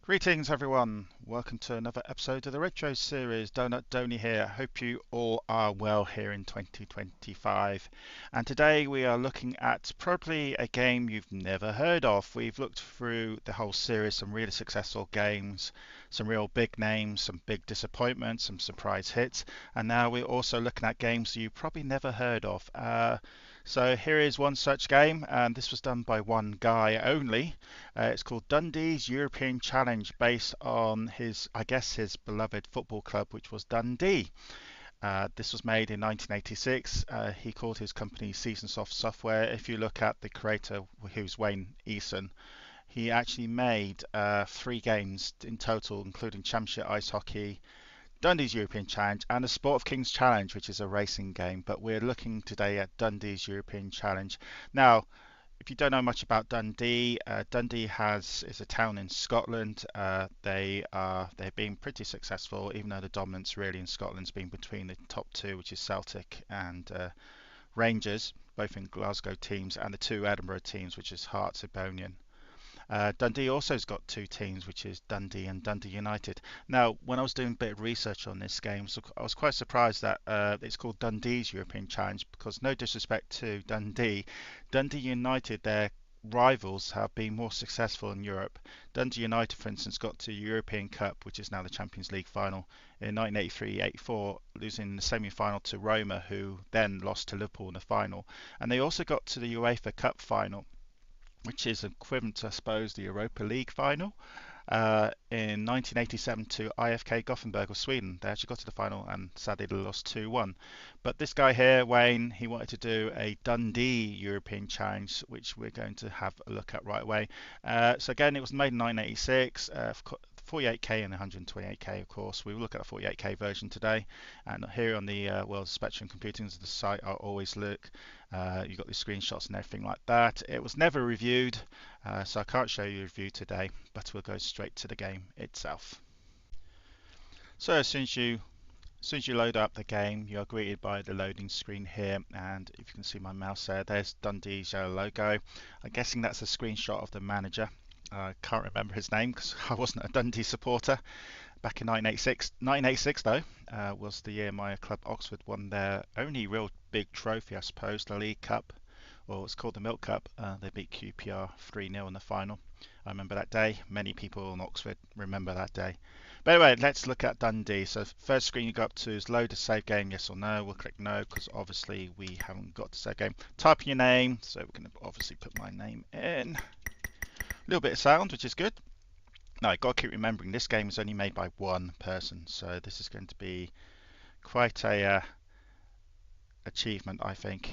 Greetings everyone, welcome to another episode of the Retro Series. Donut Donny here. Hope you all are well here in 2025. And today we are looking at probably a game you've never heard of. We've looked through the whole series, some really successful games, some real big names, some big disappointments, some surprise hits, and now we're also looking at games you probably never heard of. So here is one such game, and this was done by one guy only. It's called Dundee's European Challenge, based on I guess, his beloved football club, which was Dundee. This was made in 1986. He called his company Seasonsoft Software. If you look at the creator, who's Wayne Eason, he actually made 3 games in total, including Championship Ice Hockey, Dundee's European Challenge, and the Sport of Kings Challenge, which is a racing game. But we're looking today at Dundee's European Challenge. Now, if you don't know much about Dundee, Dundee is a town in Scotland. They've been pretty successful, even though the dominance really in Scotland's been between the top two, which is Celtic and Rangers, both in Glasgow teams, and the 2 Edinburgh teams, which is Hearts, Hibernian. Dundee also has got 2 teams, which is Dundee and Dundee United. Now, when I was doing a bit of research on this game, so I was quite surprised that it's called Dundee's European Challenge, because no disrespect to Dundee, Dundee United, their rivals, have been more successful in Europe. Dundee United, for instance, got to European Cup, which is now the Champions League final, in 1983-84, losing the semi-final to Roma, who then lost to Liverpool in the final. And they also got to the UEFA Cup final, which is equivalent to, I suppose, the Europa League final, in 1987 to IFK Gothenburg of Sweden. They actually got to the final and sadly they lost 2-1. But this guy here, Wayne, he wanted to do a Dundee European Challenge, which we're going to have a look at right away. So again, it was made in 1986. 48k and 128k, of course. We will look at the 48k version today, and here on the World Spectrum Computing, the site I always look. You've got the screenshots and everything like that. It was never reviewed, so I can't show you a review today, but we'll go straight to the game itself. So as soon as you load up the game, you are greeted by the loading screen here, and if you can see my mouse there, there's Dundee's yellow logo. I'm guessing that's a screenshot of the manager. I can't remember his name because I wasn't a Dundee supporter back in 1986. 1986 though was the year my club Oxford won their only real big trophy, I suppose, the League Cup, or it's called the Milk Cup. They beat QPR 3-0 in the final. I remember that day. Many people in Oxford remember that day. But anyway, let's look at Dundee. So first screen you go up to is load a save game, yes or no. We'll click no because obviously we haven't got the save game. Type in your name, so we're going to obviously put my name in. A little bit of sound, which is good. Now, I've got to keep remembering this game is only made by one person, so this is going to be quite a achievement, I think.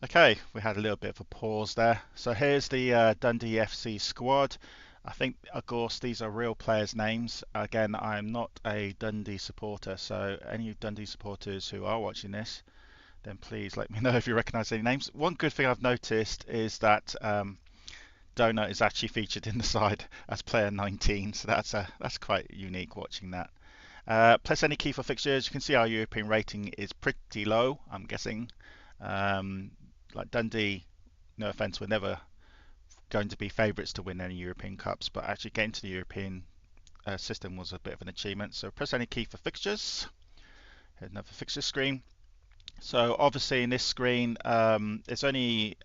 Okay, we had a little bit of a pause there. So here's the Dundee FC squad. I think, of course, these are real players' names. Again, I'm not a Dundee supporter, so any Dundee supporters who are watching this, then please let me know if you recognise any names. One good thing I've noticed is that Donut is actually featured in the side as player 19, so that's quite unique watching that. Press any key for fixtures. You can see our European rating is pretty low, I'm guessing. Like Dundee, no offence, we're never going to be favourites to win any European Cups, but actually getting to the European system was a bit of an achievement. So press any key for fixtures. Here's another fixture screen. So obviously in this screen, there's only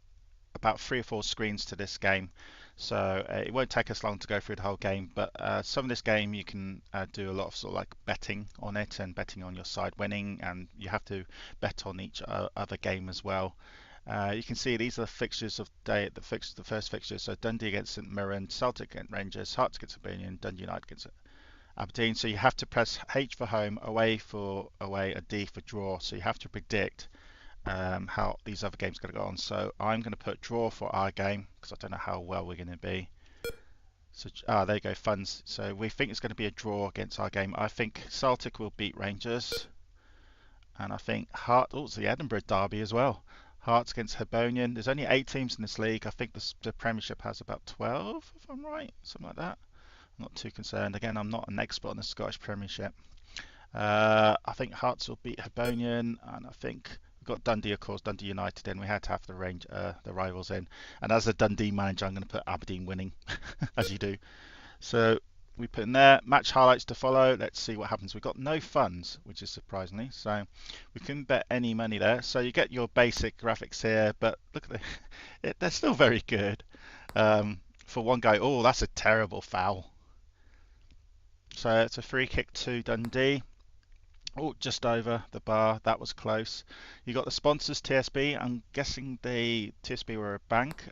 about 3 or 4 screens to this game, so it won't take us long to go through the whole game. But some of this game you can do a lot of sort of like betting on it and betting on your side winning, and you have to bet on each other game as well. You can see these are the fixtures of the first fixtures. So Dundee against St Mirren, Celtic against Rangers, Hearts against Hibernian, Dundee United against Aberdeen. So you have to press H for home, away for away, a D for draw. So you have to predict how these other games are going to go on. So I'm going to put draw for our game because I don't know how well we're going to be. So there you go, funds. So we think it's going to be a draw against our game. I think Celtic will beat Rangers, and I think it's the Edinburgh derby as well. Hearts against Hibernian. There's only 8 teams in this league. I think the Premiership has about 12, if I'm right, something like that. Not too concerned. Again, I'm not an expert on the Scottish Premiership. I think Hearts will beat Hibernian, and I think we've got Dundee, of course, Dundee United in. We had to have the rivals in. And as a Dundee manager, I'm going to put Aberdeen winning, as you do. So we put in there match highlights to follow. Let's see what happens. We've got no funds, which is surprisingly. So we couldn't bet any money there. So you get your basic graphics here, but look at they're still very good. For one guy, oh, that's a terrible foul. So it's a free kick to Dundee. Oh, just over the bar. That was close. You got the sponsors, TSB. I'm guessing the TSB were a bank.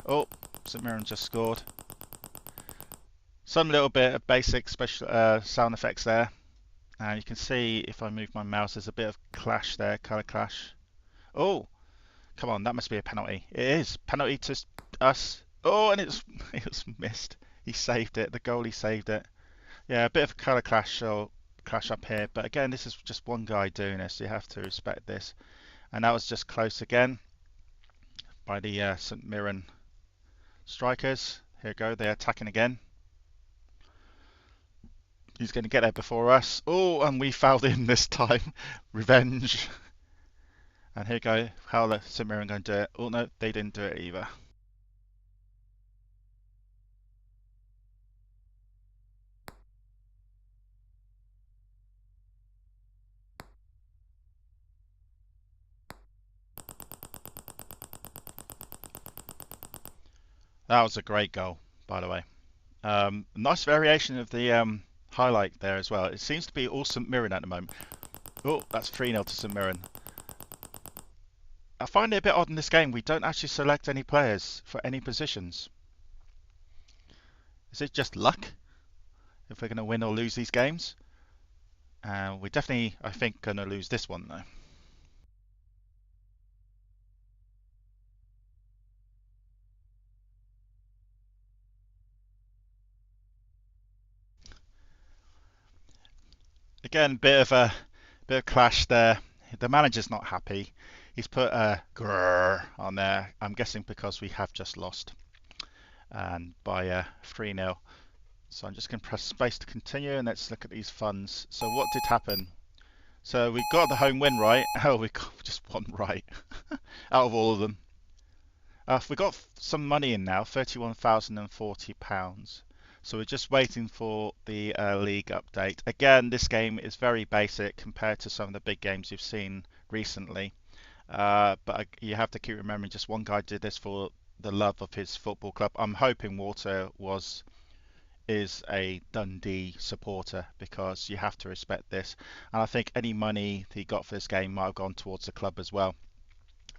Oh, St Mirren just scored. Some little bit of basic special sound effects there. And you can see if I move my mouse, there's a bit of clash there, colour clash. Oh, come on, that must be a penalty. It is. Penalty to us. Oh, and it was missed. He saved it. The goalie saved it. Yeah, a bit of a colour clash or clash up here. But again, this is just one guy doing this. So you have to respect this. And that was just close again by the St Mirren strikers. Here we go. They're attacking again. He's going to get there before us. Oh, and we fouled him this time. Revenge. And here we go. How are St Mirren going to do it? Oh, no, they didn't do it either. That was a great goal, by the way. Nice variation of the highlight there as well. It seems to be all St Mirren at the moment. Oh, that's 3-0 to St Mirren. I find it a bit odd in this game. We don't actually select any players for any positions. Is it just luck if we're going to win or lose these games? We're definitely, I think, going to lose this one though. Again, bit of clash there. The manager's not happy. He's put a grrr on there. I'm guessing because we have just lost, and by 3-0. So I'm just going to press space to continue, and let's look at these funds. So what did happen? So we got the home win right. Oh, we got just one right out of all of them. We got some money in now, £31,040. So we're just waiting for the league update. Again, this game is very basic compared to some of the big games you've seen recently. But you have to keep remembering, just one guy did this for the love of his football club. I'm hoping Walter is a Dundee supporter, because you have to respect this. And I think any money he got for this game might have gone towards the club as well.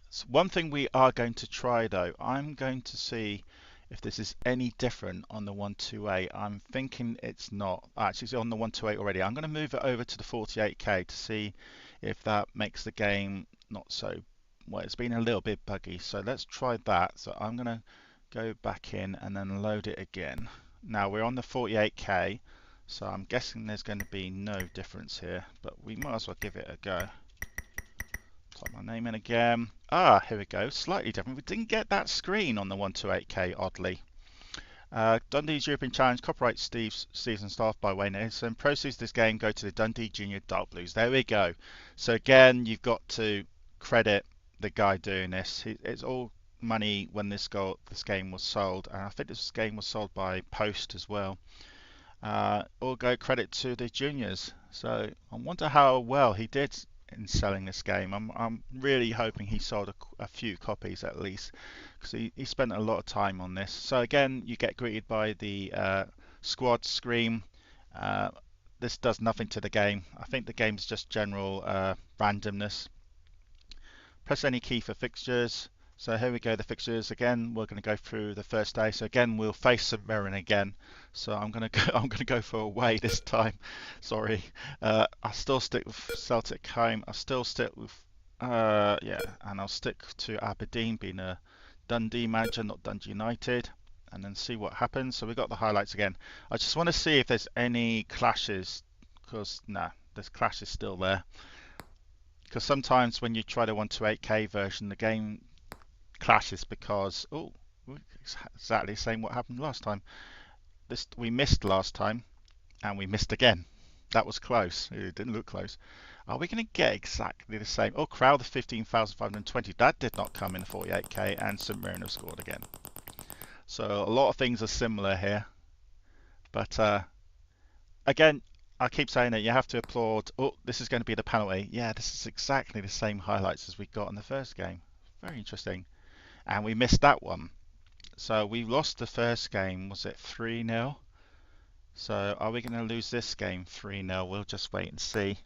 So one thing we are going to try though, I'm going to see if this is any different on the 128. I'm thinking it's not. Actually, it's on the 128 already. I'm going to move it over to the 48k to see if that makes the game not so, well, it's been a little bit buggy. So let's try that. So I'm going to go back in and then load it again. Now we're on the 48k, so I'm guessing there's going to be no difference here, but we might as well give it a go. Type my name in again. Ah, here we go. Slightly different. We didn't get that screen on the 128k, oddly. Dundee's European Challenge, copyright season staff by Wayne Edison. Proceeds of this game go to the Dundee Junior Dark Blues. There we go. So again, you've got to credit the guy doing this. It's all money when this game was sold, and I think this game was sold by post as well. All go credit to the juniors. So I wonder how well he did in selling this game. I'm really hoping he sold a few copies at least, because he spent a lot of time on this. So again, you get greeted by the squad screen. This does nothing to the game. I think the game's just general randomness. Press any key for fixtures. So here we go, the fixtures again. We're going to go through the first day. So again, we'll face St Mirren again. So I'm going to go for away this time. Sorry. I still stick with Celtic home. I still stick with yeah, and I'll stick to Aberdeen being a Dundee manager, not Dundee United, and then see what happens. So we got the highlights again. I just want to see if there's any clashes, because nah, this clash is still there. Because sometimes when you try the 128k version, the game clashes because, oh, exactly the same what happened last time. we missed last time, and we missed again. That was close. It didn't look close. Are we going to get exactly the same? Oh, crowd of 15,520. That did not come in 48k, and St Mirren have scored again. So a lot of things are similar here. But again, I keep saying it, you have to applaud. Oh, this is going to be the penalty. Yeah, this is exactly the same highlights as we got in the first game. Very interesting. And we missed that one. So we lost the first game, was it 3-0? So are we going to lose this game 3-0? We'll just wait and see.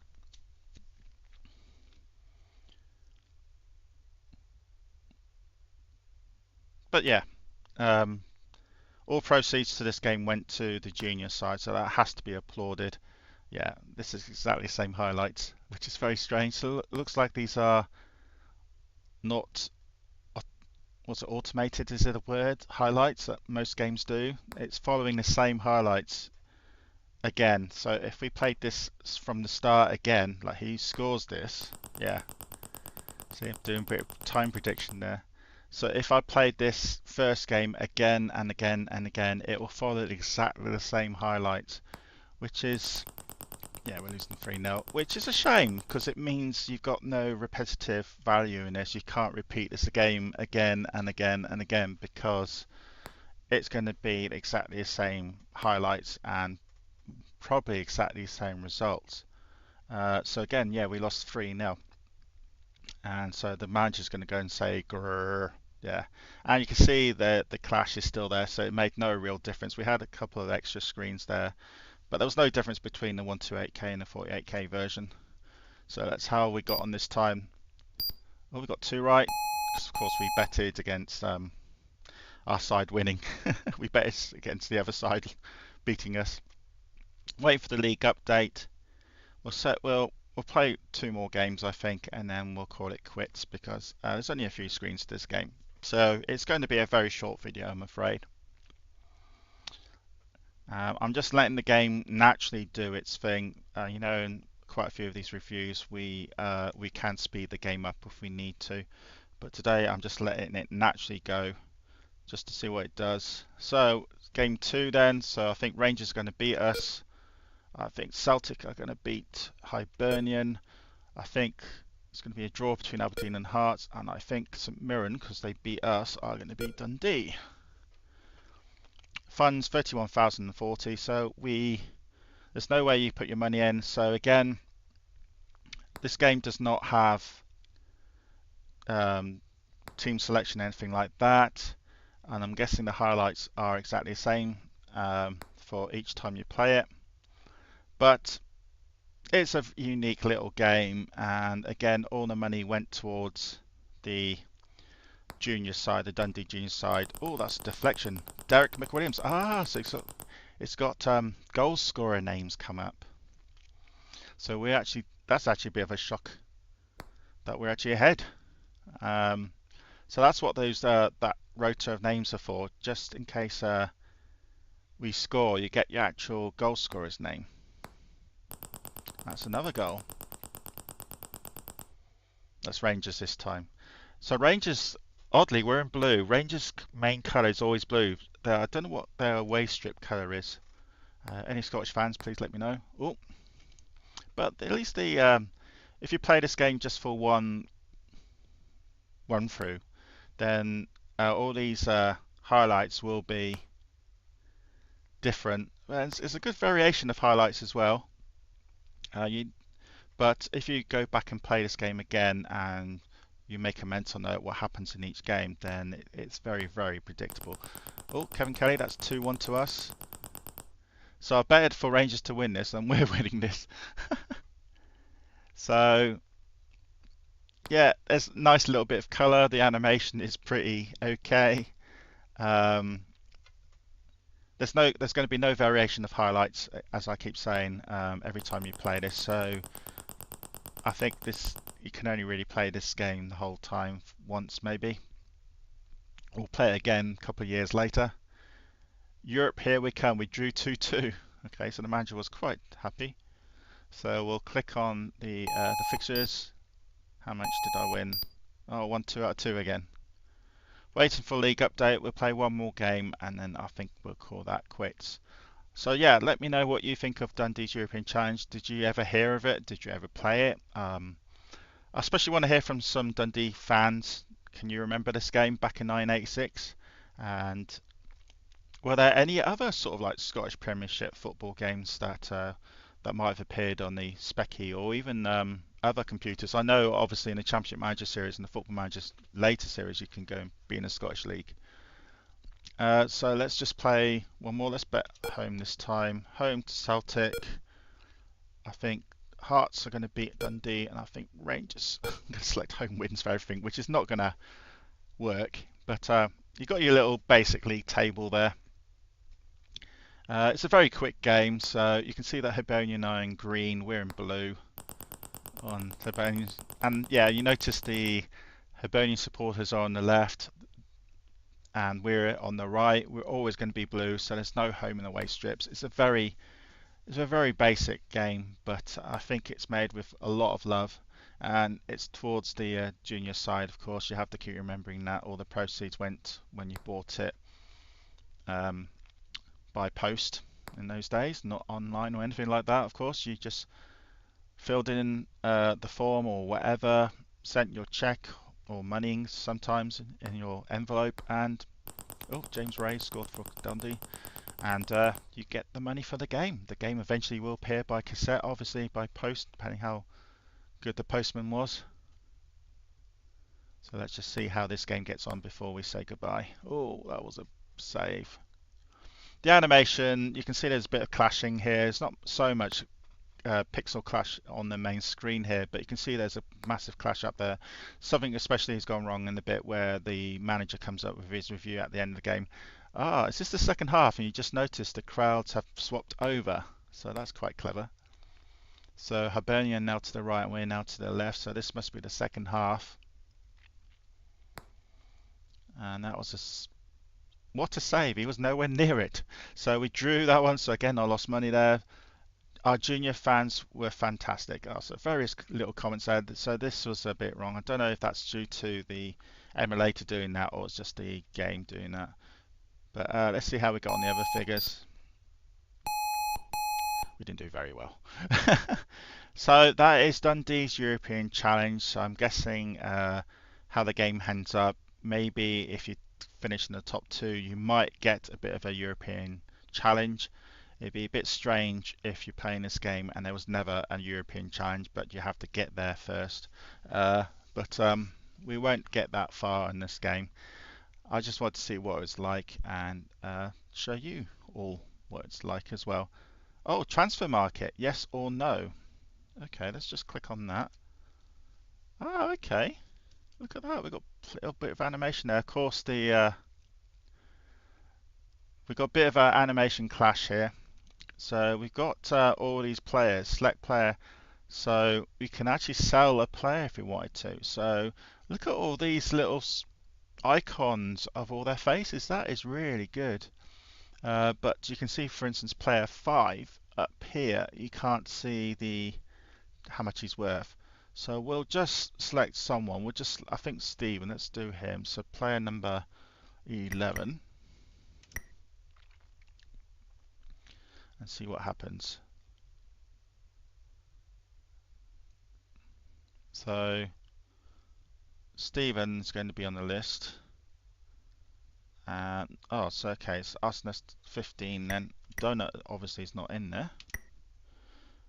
But yeah, all proceeds to this game went to the junior side, so that has to be applauded. Yeah, this is exactly the same highlights, which is very strange. So it looks like these are not, what's it, automated, is it a word? Highlights that most games do. It's following the same highlights again. So if we played this from the start again, like he scores this, yeah. See, I'm doing a bit of time prediction there. So if I played this first game again and again and again, it will follow exactly the same highlights, which is, yeah, we're losing 3-0, which is a shame because it means you've got no repetitive value in this. You can't repeat this game again and again and again because it's going to be exactly the same highlights and probably exactly the same results. So again, yeah, we lost 3-0. And so the manager's going to go and say, grrr, yeah. And you can see that the clash is still there, so it made no real difference. We had a couple of extra screens there, but there was no difference between the 128k and the 48k version. So that's how we got on this time. Well, we got 2 right, because of course we betted against our side winning. We betted against the other side beating us. Wait for the league update. We'll play 2 more games, I think, and then we'll call it quits because there's only a few screens to this game. So it's going to be a very short video, I'm afraid. I'm just letting the game naturally do its thing. You know, in quite a few of these reviews, we can speed the game up if we need to. But today I'm just letting it naturally go just to see what it does. So game 2 then. So I think Rangers are going to beat us. I think Celtic are going to beat Hibernian. I think it's going to be a draw between Aberdeen and Hearts. And I think St Mirren, because they beat us, are going to beat Dundee. Funds 31,040. So there's no way you put your money in. So again, this game does not have team selection, anything like that. And I'm guessing the highlights are exactly the same for each time you play it. But it's a unique little game, and again, all the money went towards the junior side, the Dundee junior side. Oh, that's a deflection. Derek McWilliams. Ah, so it's got goal scorer names come up. So that's actually a bit of a shock that we're actually ahead. So that's what those that rotor of names are for, just in case we score, you get your actual goal scorer's name. That's another goal. That's Rangers this time. So Rangers, oddly, we're in blue. Rangers' main colour is always blue. I don't know what their away strip colour is. Any Scottish fans, please let me know. Oh, but at least if you play this game just for one run through, then all these highlights will be different. And it's a good variation of highlights as well. But if you go back and play this game again and you make a mental note what happens in each game, then it's very, very predictable. Oh, Kevin Kelly, that's 2-1 to us. So I betted for Rangers to win this, and we're winning this. So yeah, there's a nice little bit of colour. The animation is pretty okay. There's going to be no variation of highlights, as I keep saying, every time you play this. So I think you can only really play this game the whole time once, maybe. We'll play it again a couple of years later. Europe, here we come. We drew 2-2. Okay, so the manager was quite happy. So we'll click on the fixtures. How much did I win? Oh, 1-2 out of 2 again. waiting for league update. We'll play one more game and then I think we'll call that quits. So yeah, let me know what you think of Dundee's European Challenge. Did you ever hear of it? Did you ever play it? I especially want to hear from some Dundee fans. Can you remember this game back in 1986? And were there any other sort of like Scottish Premiership football games that might have appeared on the Specky or even other computers? I know obviously in the Championship Manager series and the Football Manager's later series you can go and be in a Scottish league. So let's just play one more. Let's bet home this time. Home to Celtic. I think Hearts are going to beat Dundee, and I think Rangers. I'm going to select home wins for everything, which is not going to work. But you've got your little basic league table there. It's a very quick game, so you can see that Hibernian are in green, we're in blue on Hibernian. And yeah, you notice the Hibernian supporters are on the left, and we're on the right. We're always going to be blue, so there's no home and away strips. It's a very basic game, but I think it's made with a lot of love, and it's towards the junior side. Of course, you have to keep remembering that all the proceeds went when you bought it by post in those days, not online or anything like that. Of course, you just filled in the form or whatever, sent your cheque or money sometimes in your envelope, and oh, James Ray scored for Dundee, and you get the money for the game. The game eventually will appear by cassette, obviously by post, depending how good the postman was. So let's just see how this game gets on before we say goodbye. Oh, that was a save. The animation, you can see there's a bit of clashing here. It's not so much pixel clash on the main screen here, but you can see there's a massive clash up there. Something especially has gone wrong in the bit where the manager comes up with his review at the end of the game. Is this the second half? And you just notice the crowds have swapped over, so that's quite clever. So Hibernian now to the right and we're now to the left, so this must be the second half. And that was what a save. He was nowhere near it. So we drew that one, so again I lost money there. Our junior fans were fantastic. Also, various little comments there. So this was a bit wrong. I don't know if that's due to the emulator doing that or it's just the game doing that. But let's see how we got on the other figures. We didn't do very well. So that is Dundee's European Challenge. So I'm guessing how the game ends up. Maybe if you finish in the top two, you might get a bit of a European Challenge. It'd be a bit strange if you're playing this game and there was never a European Challenge, but you have to get there first. But we won't get that far in this game. I just want to see what it's like and show you all what it's like as well. Oh, transfer market, yes or no? Okay, let's just click on that. Oh, okay. Look at that. We've got a little bit of animation there. Of course, we've got a bit of an animation clash here. So we've got all these players, select player, so we can actually sell a player if we wanted to. So look at all these little icons of all their faces. That is really good. But you can see, for instance, player 5 up here, you can't see how much he's worth. So we'll just select someone. We'll just, I think Stephen, let's do him. So player number 11. And see what happens. So Stephen's going to be on the list. Oh, so okay, it's Arsenal 15 then. Donut obviously is not in there.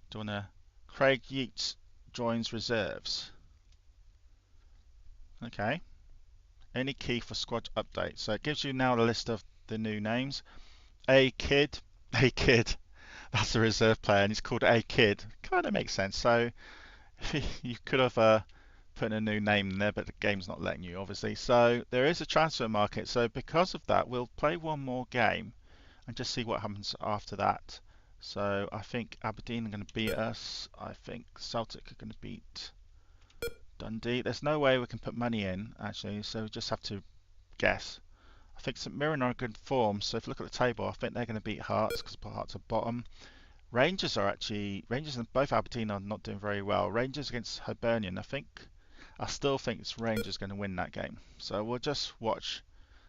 Do you want to? Craig Yeats joins reserves. Okay. Any key for squad update? So it gives you now a list of the new names. A Kid. That's a reserve player, and he's called A Kid. Kind of makes sense. So you could have put a new name in there, but the game's not letting you, obviously. So there is a transfer market. So because of that, we'll play one more game and just see what happens after that. So I think Aberdeen are going to beat us. I think Celtic are going to beat Dundee. There's no way we can put money in, actually, so we just have to guess. I think St Mirren are in good form, so if you look at the table, I think they're going to beat Hearts because Hearts are bottom. Rangers and both Aberdeen are not doing very well. Rangers against Hibernian, I still think it's Rangers going to win that game. So we'll just watch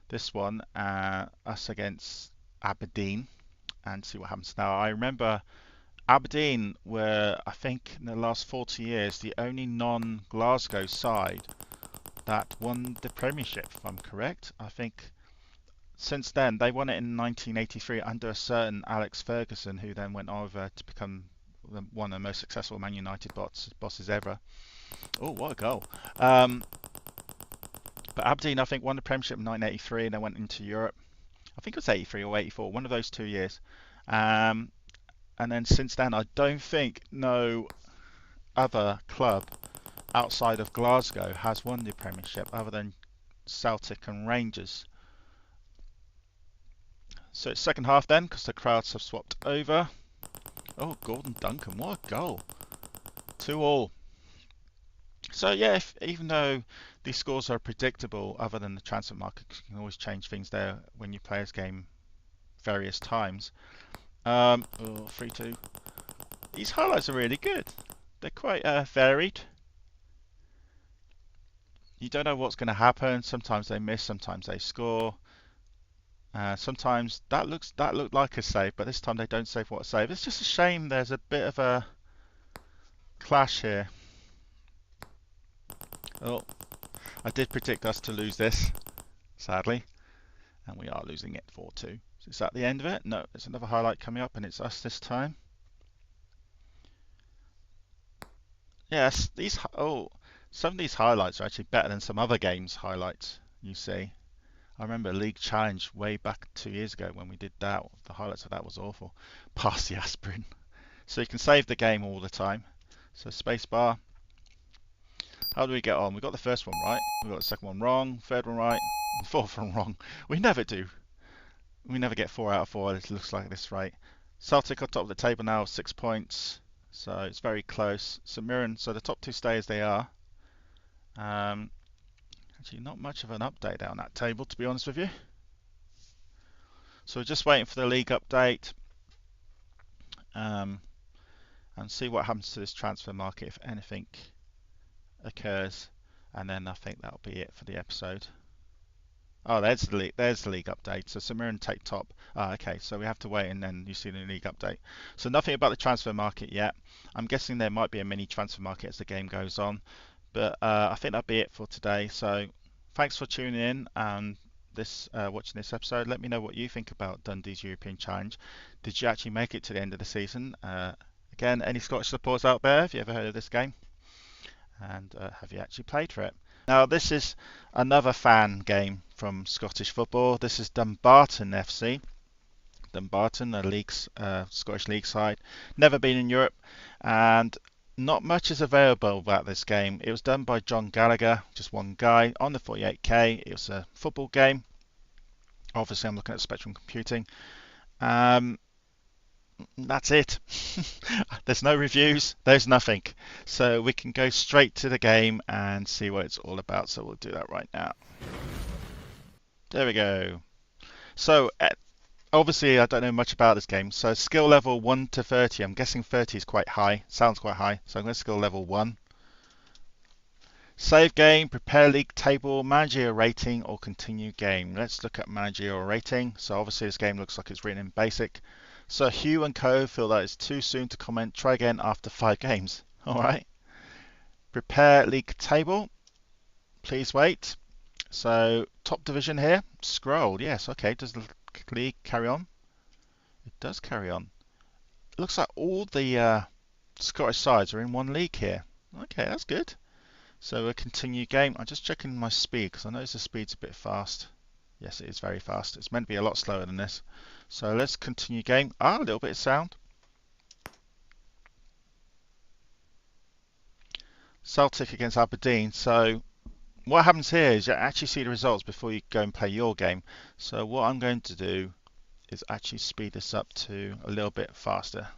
this one, us against Aberdeen, and see what happens. Now, I remember Aberdeen were, I think, in the last 40 years, the only non-Glasgow side that won the Premiership, if I'm correct. I think since then, they won it in 1983 under a certain Alex Ferguson, who then went over to become one of the most successful Man United bosses ever. Oh, what a goal. But Aberdeen, I think, won the Premiership in 1983 and they went into Europe. I think it was 83 or 84, one of those 2 years. And then since then, I don't think no other club outside of Glasgow has won the Premiership other than Celtic and Rangers. So it's second half then, because the crowds have swapped over. Oh, Gordon Duncan, what a goal. 2-2. So yeah, even though these scores are predictable, other than the transfer market, you can always change things there when you play this game various times. 3-2. These highlights are really good. They're quite varied. You don't know what's going to happen. Sometimes they miss, sometimes they score. Sometimes that looked like a save, but this time they don't save what a save. It's just a shame there's a bit of a clash here. Oh, I did predict us to lose this, sadly, and we are losing it 4-2. So is that the end of it? No, there's another highlight coming up, and it's us this time. Yes, some of these highlights are actually better than some other games' highlights. You see. I remember League Challenge way back 2 years ago when we did that. The highlights of that was awful. Pass the aspirin. So you can save the game all the time. So spacebar. How do we get on? We got the first one right. We got the second one wrong. Third one right. And fourth one wrong. We never do. We never get 4 out of 4. It looks like this, right? Celtic are top of the table now, 6 points. So it's very close. St Mirren. So the top two stay as they are. Actually, not much of an update there on that table, to be honest with you. So we're just waiting for the league update and see what happens to this transfer market, if anything occurs. And then I think that'll be it for the episode. Oh, there's the league update. So St Mirren take top. Okay, so we have to wait and then you see the league update. So nothing about the transfer market yet. I'm guessing there might be a mini transfer market as the game goes on. But I think that'll be it for today. So thanks for tuning in and watching this episode. Let me know what you think about Dundee's European Challenge. Did you actually make it to the end of the season? Again, any Scottish supporters out there? Have you ever heard of this game? And have you actually played for it? Now this is another fan game from Scottish football. This is Dumbarton FC. Dumbarton, a Scottish league side. Never been in Europe, and not much is available about this game. It was done by John Gallagher, just one guy, on the 48K. It was a football game. Obviously, I'm looking at Spectrum Computing. That's it. There's no reviews. There's nothing. So we can go straight to the game and see what it's all about. So we'll do that right now. There we go. So obviously, I don't know much about this game. So skill level 1 to 30. I'm guessing 30 is quite high. Sounds quite high. So I'm going to skill level 1. Save game, prepare league table, managerial rating, or continue game. Let's look at managerial rating. So obviously this game looks like it's written in basic. So Hugh and Co feel that it's too soon to comment. Try again after 5 games. Alright. Prepare league table. Please wait. So top division here. Scroll. Yes, okay. Does the league carry on? It does carry on. It looks like all the Scottish sides are in one league here. Okay, that's good. So we'll continue game. I'm just checking my speed because I notice the speed's a bit fast. Yes, it is very fast. It's meant to be a lot slower than this. So let's continue game. A little bit of sound. Celtic against Aberdeen. So what happens here is you actually see the results before you go and play your game. So what I'm going to do is actually speed this up to a little bit faster.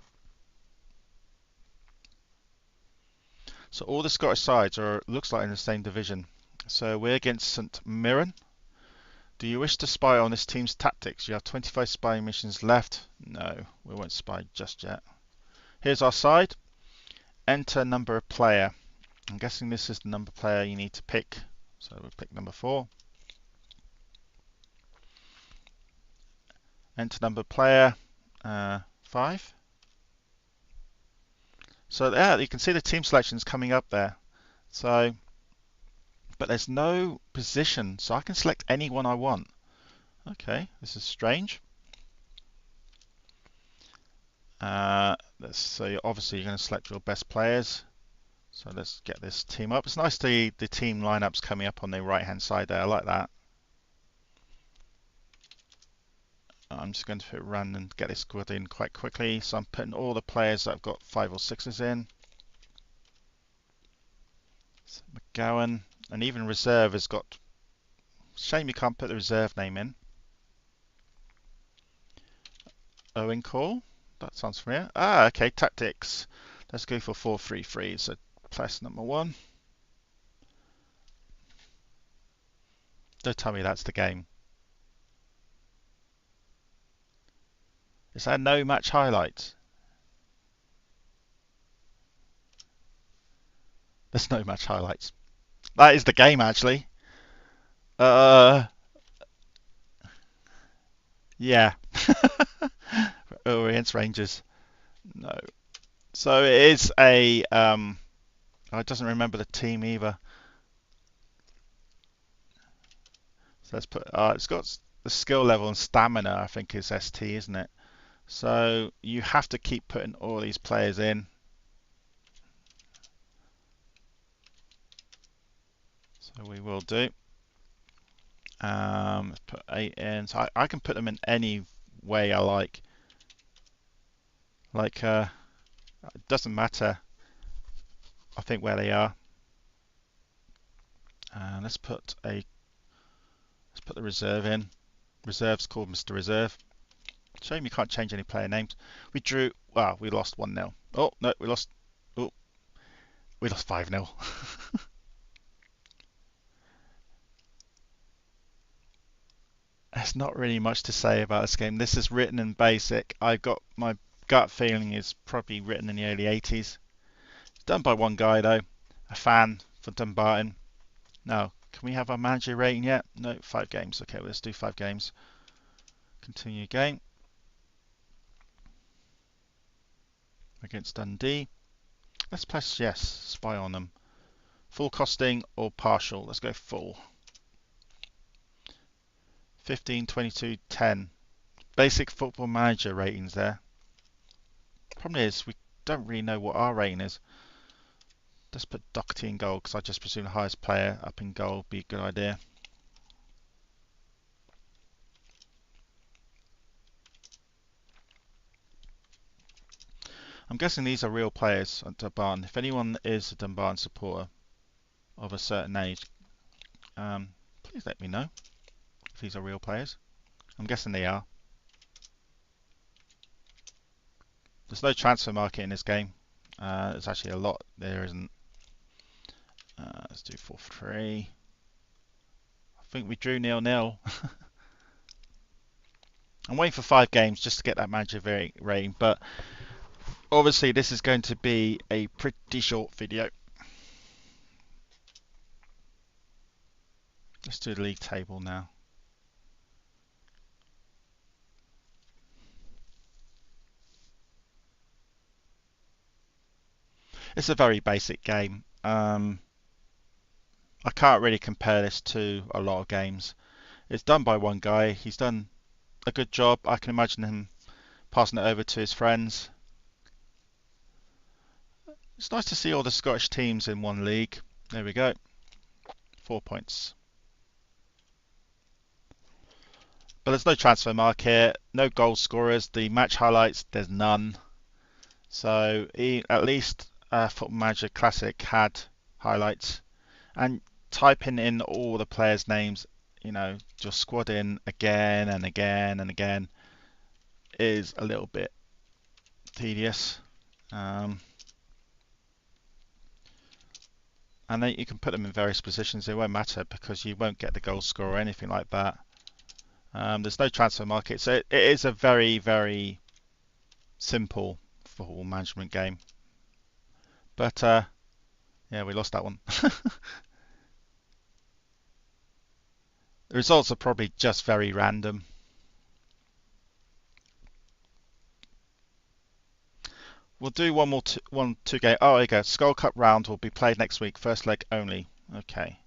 So all the Scottish sides looks like in the same division. So we're against St Mirren. Do you wish to spy on this team's tactics? You have 25 spying missions left. No, we won't spy just yet. Here's our side. Enter number of player. I'm guessing this is the number of player you need to pick. So we'll pick number 4. enter number player 5. So there, you can see the team selections coming up there. So, but there's no position, so I can select anyone I want. Okay, this is strange. So obviously you're going to select your best players. So let's get this team up. It's nice the team lineups coming up on the right hand side there. I like that. I'm just going to put run and get this squad in quite quickly. So I'm putting all the players that I've got 5 or 6s in. So McGowan, and even reserve has got. Shame you can't put the reserve name in. Owen Call. That sounds familiar. Ah, okay. Tactics. Let's go for 4-3-3. So plus number 1. Don't tell me that's the game. Is there no match highlights? There's no match highlights. That is the game, actually. Yeah. Oh, against Rangers. No. So it is a. It doesn't remember the team either. So let's put. It's got the skill level and stamina. I think is ST, isn't it? So you have to keep putting all these players in. So we will do. Let's put 8 in. So I can put them in any way I like. Like, it doesn't matter, I think, where they are. Let's put the reserve in. Reserve's called Mr. Reserve. Shame you can't change any player names. We lost 1-0. Oh, no, we lost 5-0. There's not really much to say about this game. This is written in BASIC. I've got my gut feeling is probably written in the early 80s. It's done by one guy though, a fan for Dumbarton. Now, can we have our manager rating yet? No, 5 games. Okay, well, let's do 5 games. Continue game. Against Dundee. Let's press yes, spy on them. Full costing or partial? Let's go full. 15, 22, 10. Basic football manager ratings there. Problem is, we don't really know what our rating is. Let's put Doherty in goal because I just presume the highest player up in goal would be a good idea. I'm guessing these are real players at Dumbarton. If anyone is a Dumbarton supporter of a certain age, please let me know if these are real players. I'm guessing they are. There's no transfer market in this game. There's actually a lot. There isn't. Let's do 4-3. I think we drew 0-0. I'm waiting for 5 games just to get that manager rating, but obviously this is going to be a pretty short video. Let's do the league table now. It's a very basic game. I can't really compare this to a lot of games. It's done by one guy. He's done a good job. I can imagine him passing it over to his friends. It's nice to see all the Scottish teams in one league. There we go. 4 points. But there's no transfer market, no goal scorers. The match highlights, there's none. So at least Football Manager Classic had highlights. And typing in all the players' names, just squad in again and again and again is a little bit tedious. And then you can put them in various positions. It won't matter because you won't get the goal scorer or anything like that. There's no transfer market, so it is a very, very simple football management game. But yeah, we lost that one. The results are probably just very random. We'll do one more, two game. Oh, there you go. Skull Cup round will be played next week. First leg only. Okay.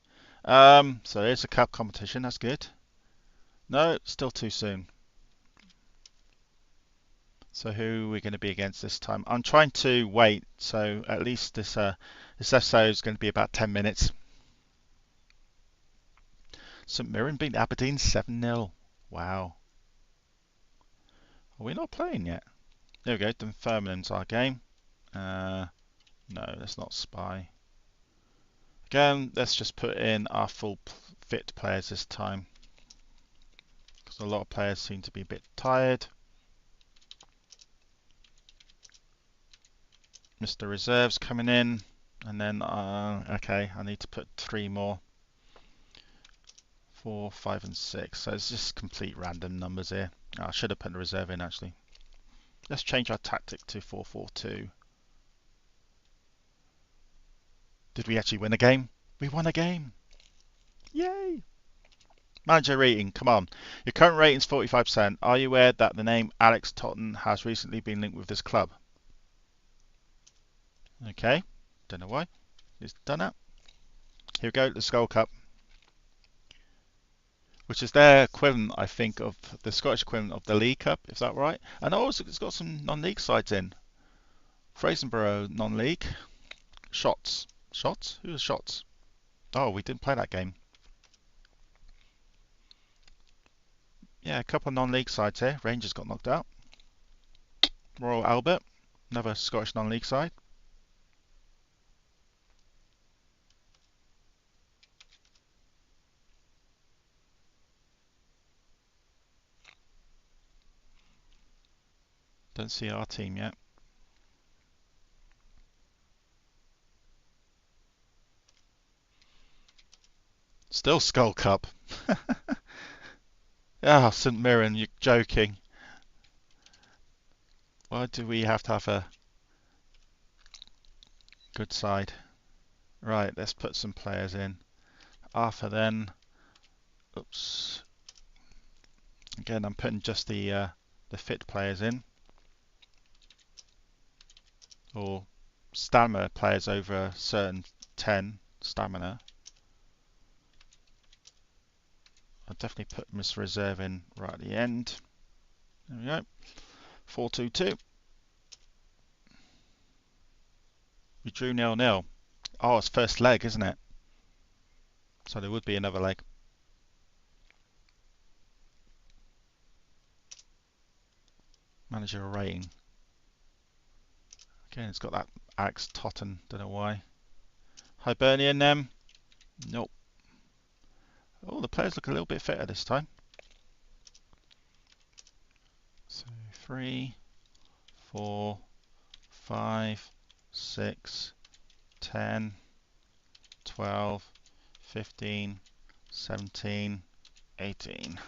So there's a cup competition. That's good. No, still too soon. So who are we going to be against this time? I'm trying to wait. So at least this episode is going to be about 10 minutes. St Mirren beat Aberdeen 7-0. Wow. Are we not playing yet? There we go. Dunfermline's our game. No, let's not spy. Again, let's just put in our full fit players this time, because a lot of players seem to be a bit tired. Mr. Reserves coming in, and then okay, I need to put 3 more. 4, 5 and 6. So it's just complete random numbers here. I should have put a reserve in actually. Let's change our tactic to 4-4-2. Did we actually win a game? We won a game! Yay! Manager rating, come on. Your current rating is 45%. Are you aware that the name Alex Totten has recently been linked with this club? Okay, don't know why. It's done that. Here we go, the Skull Cup, which is their equivalent, I think, of the Scottish equivalent of the League Cup, is that right? And also it's got some non-league sides in. Fraserburgh non-league. Shots. Shots? Who was Shots? Oh, we didn't play that game. Yeah, a couple of non-league sides here. Rangers got knocked out. Royal Albert, another Scottish non-league side. Don't see our team yet. Still Skull Cup. Ah, St Mirren, you're joking. Why do we have to have a good side? Right, let's put some players in. Arthur then. Oops. Again, I'm putting just the fit players in. Or stamina players over a certain 10 stamina. I'll definitely put Miss Reserve in right at the end. There we go. 4-2-2. We drew 0-0. Oh, it's first leg, isn't it? So there would be another leg. Manager rating. Again, it's got that Alex Totten. Don't know why. Hibernian them. Nope. Oh, the players look a little bit fitter this time. So 3, 4, 5, 6, 10, 12, 15, 17, 18.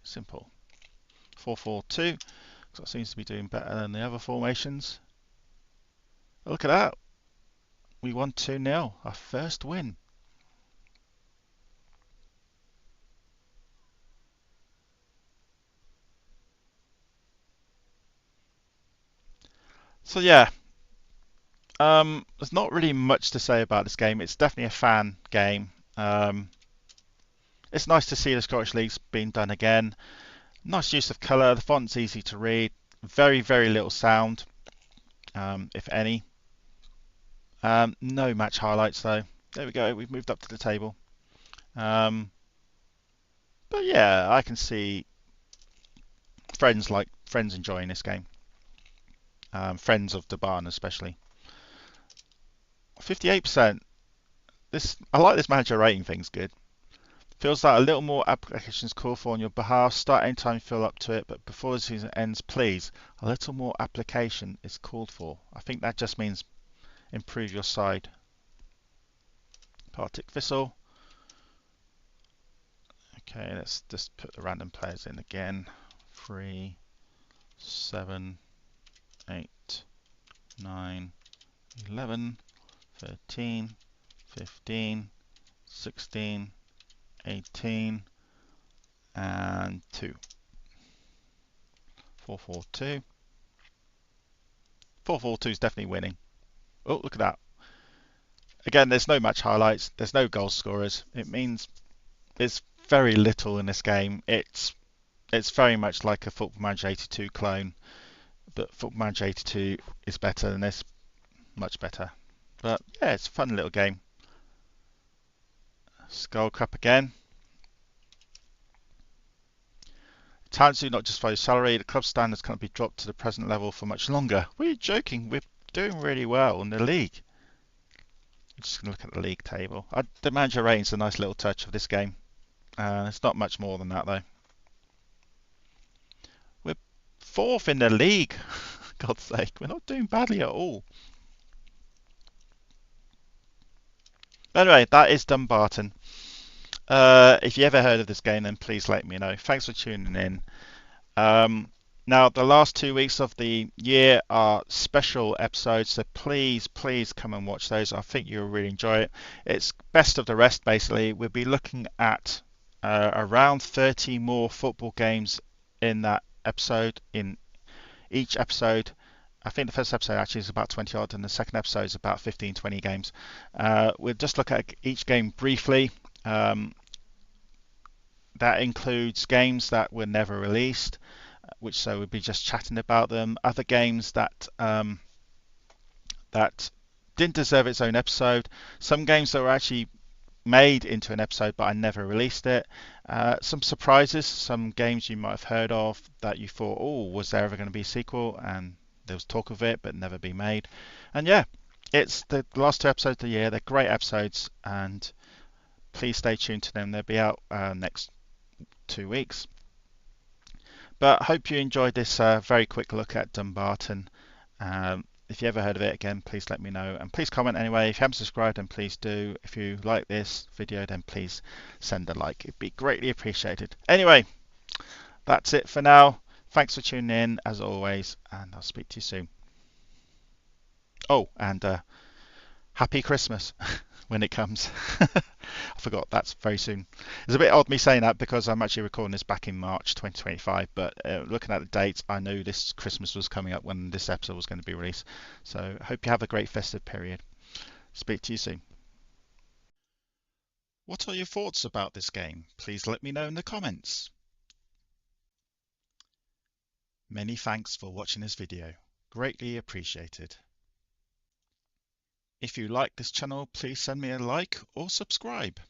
Simple. 4-4-2. That seems to be doing better than the other formations. Look at that. We won 2-0. Our first win. So yeah, there's not really much to say about this game. It's definitely a fan game. It's nice to see the Scottish Leagues being done again. Nice use of colour. The font's easy to read. Very, very little sound, if any. No match highlights though. There we go. We've moved up to the table. But yeah, I can see friends enjoying this game. Friends of Dumbarton especially. 58%. I like this manager rating thing's good. Feels like a little more applications call for on your behalf. Start anytime you feel up to it, but before the season ends, please, a little more application is called for. I think that just means improve your side. Partick Thistle. Okay, let's just put the random players in again. 3, 7, 8, 9, 11, 13, 15, 16, 18, and 2. 4-4-2. 4-4-2 is definitely winning. Oh, look at that. Again, there's no match highlights. There's no goal scorers. It means there's very little in this game. It's very much like a Football Manager 82 clone, but Football Manager 82 is better than this, much better. But yeah, it's a fun little game. Skull Crap again. Talents do not just follow salary. The club standards can't be dropped to the present level for much longer. What are you joking? We're doing really well in the league. I'm just going to look at the league table. The manager rating's a nice little touch of this game. It's not much more than that though. We're 4th in the league. God's sake, we're not doing badly at all. Anyway, that is Dumbarton. If you ever heard of this game, then please let me know. Thanks for tuning in. Now, the last 2 weeks of the year are special episodes, so please come and watch those. I think you'll really enjoy it. It's best of the rest, basically. We'll be looking at around 30 more football games in that episode, in each episode. I think the first episode actually is about 20 odd, and the second episode is about 15-20 games. We'll just look at each game briefly. That includes games that were never released, which so we'll be just chatting about them. Other games that that didn't deserve its own episode. Some games that were actually made into an episode, but I never released it. Some surprises, some games you might have heard of that you thought, oh, was there ever going to be a sequel? And there was talk of it, but never be made. And yeah, it's the last 2 episodes of the year. They're great episodes, and please stay tuned to them. They'll be out next 2 weeks. But I hope you enjoyed this very quick look at Dumbarton. If you ever heard of it, again, please let me know. And please comment anyway. If you haven't subscribed, then please do. If you like this video, then please send a like. It'd be greatly appreciated. Anyway, that's it for now. Thanks for tuning in, as always, and I'll speak to you soon. Oh, and Happy Christmas when it comes. I forgot, that's very soon. It's a bit odd me saying that because I'm actually recording this back in March 2025, but looking at the dates, I knew this Christmas was coming up when this episode was going to be released. So I hope you have a great festive period. Speak to you soon. What are your thoughts about this game? Please let me know in the comments. Many thanks for watching this video. Greatly appreciated. If you like this channel, please send me a like or subscribe.